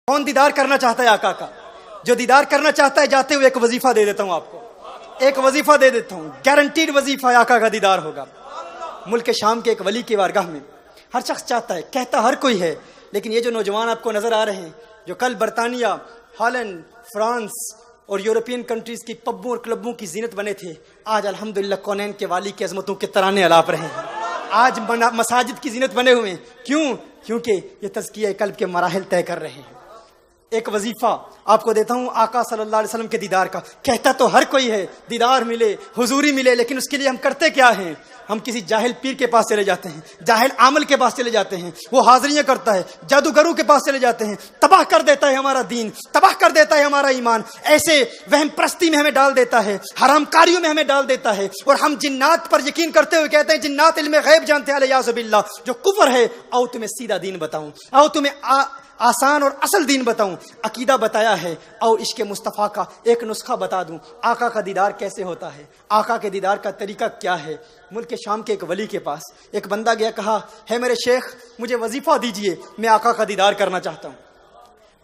कौन दीदार करना चाहता है आका का? जो दीदार करना चाहता है, जाते हुए एक वजीफा दे देता हूं आपको, एक वजीफा दे देता हूं, गारंटीड वजीफा, आका का दीदार होगा। मुल्क शाम के एक वली की वारगाह में हर शख्स चाहता है, कहता हर कोई है, लेकिन ये जो नौजवान आपको नजर आ रहे हैं, जो कल बरतानिया, हॉलैंड, फ्रांस और यूरोपियन कंट्रीज की पब्बों और क्लबों की जीनत बने थे, आज अल्हम्दुलिल्लाह कौनैन के वाली की अजमतों के तराने अलाप रहे हैं। आज मसाजिद की जीनत बने हुए हैं। क्यों? क्योंकि ये तज़किया कल्ब के मराहिल तय कर रहे हैं। एक वजीफा आपको देता हूं आका सल्लल्लाहु अलैहि वसल्लम के दीदार का। कहता तो हर कोई है दीदार मिले, हुजूरी मिले, लेकिन उसके लिए हम करते क्या हैं? हम किसी जाहिल पीर के पास चले जाते हैं, जाहिल आमल के पास चले जाते हैं, वो हाजिरियां करता है, जादूगरों के पास चले जाते हैं, तबाह कर देता है हमारा दीन, तबाह कर देता है हमारा ईमान, ऐसे वहम प्रस्ती में हमें डाल देता है, हरामकारियों में हमें डाल देता है, और हम जिन्नात पर यकीन करते हुए कहते हैं जिन्नात इल्मे गैब जानते हैं, अलियाज़ु बिल्लाह, जो कुफ्र है। आओ तुम्हें सीधा दीन बताऊं, आओ तुम्हें आसान और असल दीन बताऊं, अकीदा बताया है। और इश्क मुस्तफ़ा का एक नुस्खा बता दूं, आका का दीदार कैसे होता है, आका के दीदार का तरीका क्या है। मुल्क शाम के एक वली के पास एक बंदा गया, कहा है मेरे शेख मुझे वजीफा दीजिए, मैं आका का दीदार करना चाहता हूं,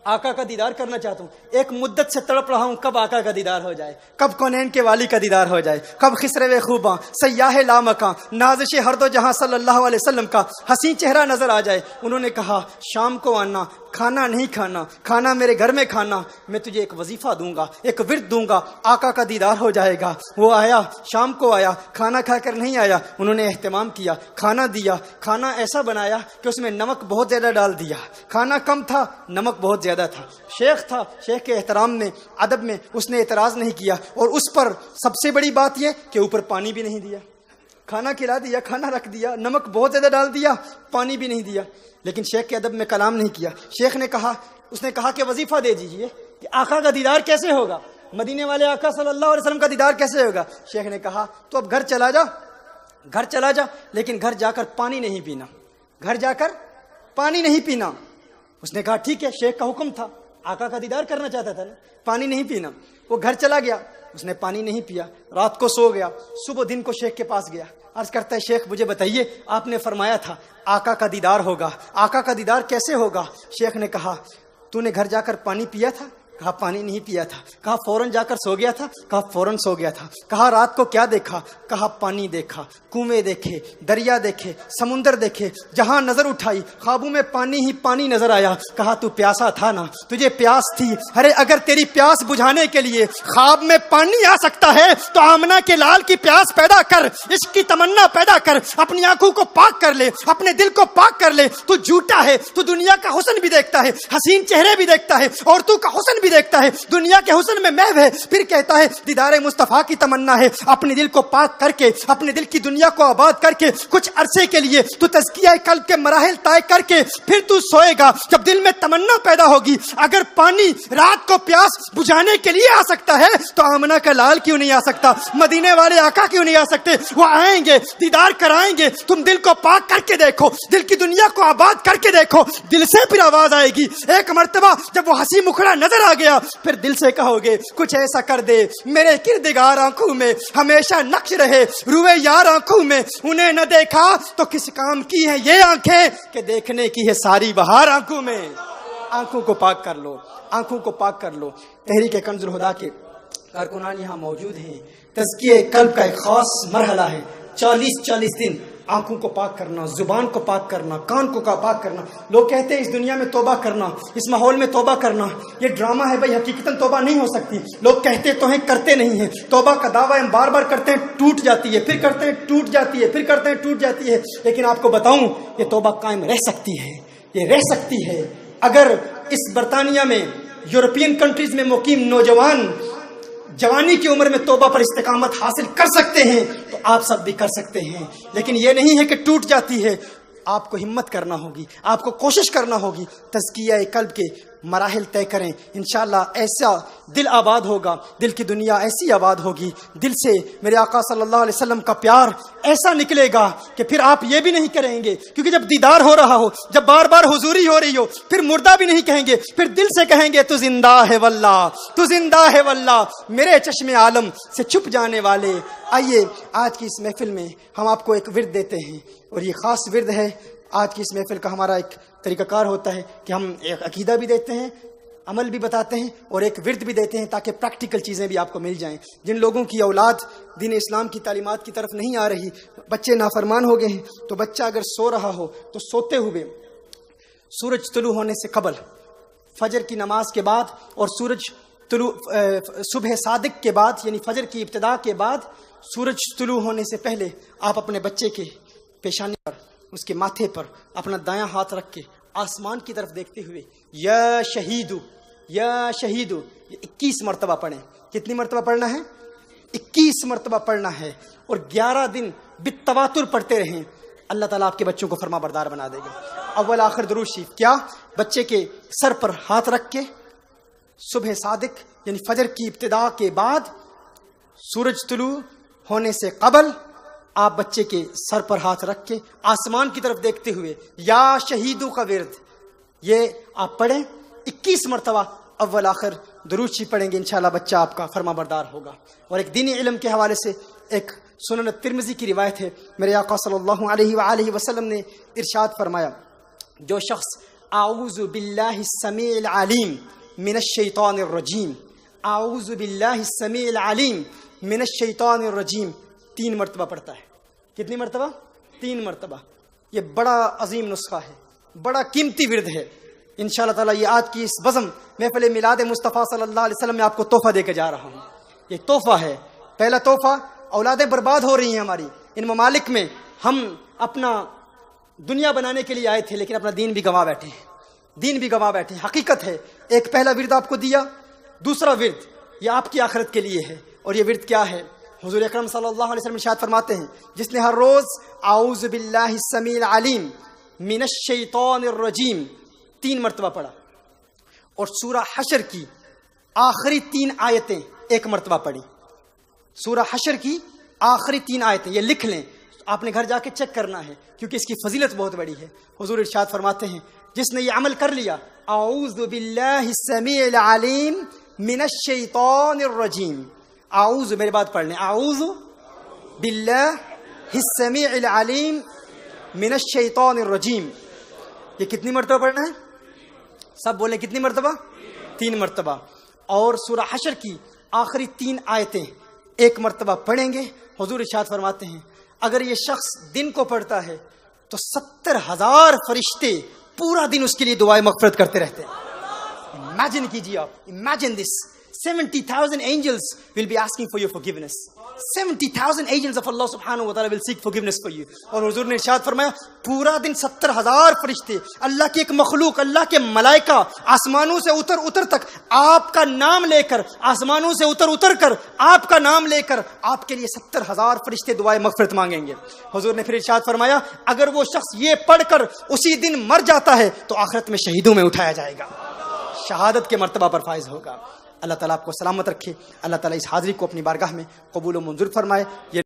आका का दीदार करना चाहता हूं। एक मुद्दत से तड़प रहा हूं कब आका का दीदार हो जाए, कब कौनैन के वाली का दीदार हो जाए, कब खिसरे खूबा सयाह लामका नाज़िश हर दो जहां सल्लल्लाहु अलैहि वसल्लम का हसीन चेहरा नजर आ जाए। उन्होंने कहा शाम को आना, खाना नहीं खाना, खाना मेरे घर में खाना, मैं तुझे एक वजीफा दूंगा, एक विर्द दूंगा, आका का दीदार हो जाएगा। वो आया, शाम को आया, खाना खाकर नहीं आया, उन्होंने एहतमाम किया, खाना दिया, खाना ऐसा बनाया कि उसमें नमक बहुत ज्यादा डाल दिया, खाना कम था, नमक बहुत ज्यादा था। शेख था, शेख के एहतराम में, अदब में उसने एतराज नहीं किया, और उस पर सबसे बड़ी बात यह कि ऊपर पानी भी नहीं दिया। खाना खिला दिया, खाना रख दिया, नमक बहुत ज्यादा डाल दिया, पानी भी नहीं दिया, लेकिन शेख के अदब में कलाम नहीं किया। शेख ने कहा, उसने कहा कि वजीफा दे दीजिए कि आका का दीदार कैसे होगा, मदीने वाले आका सल्लल्लाहु अलैहि वसल्लम का दीदार कैसे होगा। शेख ने कहा तो अब घर चला जा, घर चला जा, लेकिन घर जाकर पानी नहीं पीना, घर जाकर पानी नहीं पीना। उसने कहा ठीक है, शेख का हुक्म था, आका का दीदार करना चाहता था ना, पानी नहीं पीना। वो घर चला गया, उसने पानी नहीं पिया, रात को सो गया। सुबह दिन को शेख के पास गया, अर्ज करता है शेख मुझे बताइए, आपने फरमाया था आका का दीदार होगा, आका का दीदार कैसे होगा। शेख ने कहा तूने घर जाकर पानी पिया था? कहा पानी नहीं पिया था। कहा फौरन जाकर सो गया था? कहा फौरन सो गया था। कहा रात को क्या देखा? कहा पानी देखा, कुएं देखे, दरिया देखे, समुंदर देखे, जहां नजर उठाई ख्वाबों में पानी ही पानी नजर आया। कहा तू प्यासा था ना, तुझे प्यास थी, अरे अगर तेरी प्यास बुझाने के लिए ख्वाब में पानी आ सकता है तो आमना के लाल की प्यास पैदा कर, इश्क की तमन्ना पैदा कर, अपनी आंखों को पाक कर ले, अपने दिल को पाक कर ले। तू झूठा है, तू दुनिया का हुस्न भी देखता है, हसीन चेहरे भी देखता है, औरतों का हुस्न भी देखता है, दुनिया के हुस्न में महव है, फिर कहता है दीदारे मुस्तफा की तमन्ना है। अपने दिल को पाक करके, अपने दिल की दुनिया को आबाद करके, कुछ अरसे के लिए तू तज़किया कल्ब के मराहिल तय करके फिर तू सोएगा। जब दिल में तमन्ना पैदा होगी, अगर पानी रात को प्यास बुझाने के लिए आ सकता है तो आमना का लाल क्यों नहीं आ सकता, मदीने वाले आका क्यों नहीं आ सकते? वो आएंगे, दीदार कराएंगे। तुम दिल को पाक करके देखो, दिल की दुनिया को आबाद करके देखो, दिल से फिर आवाज आएगी। एक मर्तबा जब वो हंसी मुखड़ा नजर आ गया, फिर दिल से कहोगे कुछ ऐसा कर दे मेरे किरदगार आंखों में हमेशा नक्श रहे, रुए यार आंखों में उन्हें न देखा तो किस काम की है ये आंखें कि देखने की है सारी बहार आंखों में। आंखों को पाक कर लो, आंखों को पाक कर लो। तहरीक कंजुल हुदा के कारकुनान यहाँ मौजूद हैं। तज़किया कल्ब का एक खास मरहला है, 40 दिन आंखों को पाक करना, जुबान को पाक करना, कान को पाक करना। लोग कहते हैं इस दुनिया में तौबा करना, इस माहौल में तौबा करना ये ड्रामा है। भाई हकीकतन तौबा नहीं हो सकती। लोग कहते तो हैं, करते नहीं हैं। तौबा का दावा हम बार बार करते हैं, टूट जाती है, फिर करते हैं टूट जाती है, फिर करते हैं टूट जाती है। लेकिन आपको बताऊं ये तौबा कायम रह सकती है, ये रह सकती है। अगर इस बरतानिया में, यूरोपियन कंट्रीज में मुकीम नौजवान जवानी की उम्र में तौबा पर इस्तिकामत हासिल कर सकते हैं तो आप सब भी कर सकते हैं। लेकिन यह नहीं है कि टूट जाती है, आपको हिम्मत करना होगी, आपको कोशिश करना होगी। तज़किया कल्ब के मराहिल तय करें, इंशाअल्लाह ऐसा दिल आबाद होगा, दिल की दुनिया ऐसी आबाद होगी, दिल से मेरे आका सल्लल्लाहु अलैहि वसल्लम का प्यार ऐसा निकलेगा कि फिर आप ये भी नहीं करेंगे। क्योंकि जब दीदार हो रहा हो, जब बार बार हुजूरी हो रही हो, फिर मुर्दा भी नहीं कहेंगे, फिर दिल से कहेंगे तू जिंदा है वल्लाह, तू जिंदा है वल्लाह, मेरे चश्मे आलम से छुप जाने वाले। आइए आज की इस महफिल में हम आपको एक विर्द देते हैं, और ये खास विर्द है। आज की इस महफिल का हमारा एक तरीकाकार होता है कि हम एक अकीदा भी देते हैं, अमल भी बताते हैं और एक विर्द भी देते हैं ताकि प्रैक्टिकल चीज़ें भी आपको मिल जाएं। जिन लोगों की औलाद दीन इस्लाम की तालीमात की तरफ नहीं आ रही, बच्चे नाफरमान हो गए हैं, तो बच्चा अगर सो रहा हो तो सोते हुए सूरज तुलू होने से कबल, फजर की नमाज के बाद और सूरज तुलू सुबह सादिक के बाद यानी फजर की इब्तिदा के बाद सूरज तुलू होने से पहले आप अपने बच्चे के पेशानी पर, उसके माथे पर अपना दायां हाथ रख के आसमान की तरफ देखते हुए या शहीदू 21 मरतबा पढ़ें। कितनी मरतबा पढ़ना है? 21 मरतबा पढ़ना है और 11 दिन बित्तवातुर पढ़ते रहें। अल्लाह ताला आपके बच्चों को फरमा बरदार बना देगा। अव्वल आखिर दुरूद शरीफ, क्या बच्चे के सर पर हाथ रख के सुबह सादिक यानी फजर की इब्तिदा के बाद सूरज तुलू होने से कबल आप बच्चे के सर पर हाथ रख के आसमान की तरफ देखते हुए या शहीदों का विर्द ये आप पढ़ें 21 मरतबा अव्वल आखिर दुरूद शरीफ पढ़ेंगे, इंशाल्लाह बच्चा आपका फरमा बरदार होगा। और एक दीनी इल्म के हवाले से एक सुनन तिर्मिज़ी की रिवायत है, मेरे आका सल्लल्लाहु अलैहि वसल्लम ने इरशाद फरमाया, जो शख्स आऊज़ु बिल्लाहि समीइल अलीम मिनश शैतानिर रजीम, आऊज़ु बिल्लाहि समीइल अलीम मिनश शैतानिर रजीम 3 मरतबा पढ़ता है। कितनी मरतबा? 3 मरतबा। ये बड़ा अजीम नुस्खा है, बड़ा कीमती विर्द है। इंशाअल्लाह ताला ये आज की इस बज़म महफ़िल मिलाद मुस्तफ़ा सल्लल्लाहु अलैहि वसल्लम में आपको तोहफा देके जा रहा हूँ। ये तोहफा है, पहला तोहफा। औलादें बर्बाद हो रही हैं हमारी इन ममालिक में, हम अपना दुनिया बनाने के लिए आए थे लेकिन अपना दीन भी गंवा बैठे हैं, दीन भी गंवा बैठे हैं। हकीकत है, एक पहला विर्द आपको दिया, दूसरा विर्द ये आपकी आखिरत के लिए है। और ये विर्द क्या है? हुजूर अकरम सल्लल्लाहु अलैहि वसल्लम इरशाद फरमाते हैं, जिसने हर रोज आऊज़ु बिल्लाहि समीइल अलीम मिनश शैतानिर रजीम 3 मरतबा पढ़ा और सूरह हशर की आखिरी 3 आयतें 1 मरतबा पढ़ी। सूरह हशर की आखिरी 3 आयतें, ये लिख लें, आपने घर जाके चेक करना है क्योंकि इसकी फजीलत बहुत बड़ी है। हुजूर इरशाद फरमाते हैं, जिसने ये अमल कर लिया, आऊज़ु बिल्लाहि समीइल अलीम मिनश शैतानिर रजीम, आऊज़ु, मेरे बात पढ़ लें, आऊज़ु बिल्लाहि समीइल अलीम मिनश शैतानिर रजीम। ये कितनी मरतबा पढ़ना है? सब बोले कितनी मरतबा? 3 मरतबा। और सूरह हशर की आखिरी 3 आयतें 1 मरतबा पढ़ेंगे। हुजूर इरशाद फरमाते हैं, अगर ये शख्स दिन को पढ़ता है तो 70,000 फरिश्ते पूरा दिन उसके लिए दुआएं मग़फ़िरत करते रहते हैं। इमेजिन कीजिए आप, imagine this, 70,000 angels will be asking for your forgiveness. 70,000 angels of Allah subhanahu wa ta'ala will seek forgiveness for you. और हुजूर ने इरशाद फरमाया, पूरा दिन 70,000 फरिश्ते, अल्लाह की एक मखलूक, अल्लाह के मलाइका आसमानों से उतर तक आपका नाम लेकर, आसमानों से उतर कर आपका नाम लेकर आपके लिए 70,000 फरिश्ते दुआएं मग़फ़िरत मांगेंगे। हुजूर ने फिर इरशाद फरमाया, अगर वो शख्स ये पढ़कर उसी दिन मर जाता है तो आखिरत में शहीदों में उठाया जाएगा, शहादत के मर्तबा पर फाइज होगा। अल्लाह ताला आपको सलामत रखे। अल्लाह ताला इस हाज़िरी को अपनी बारगाह में कबूल व मंजूर फरमाए।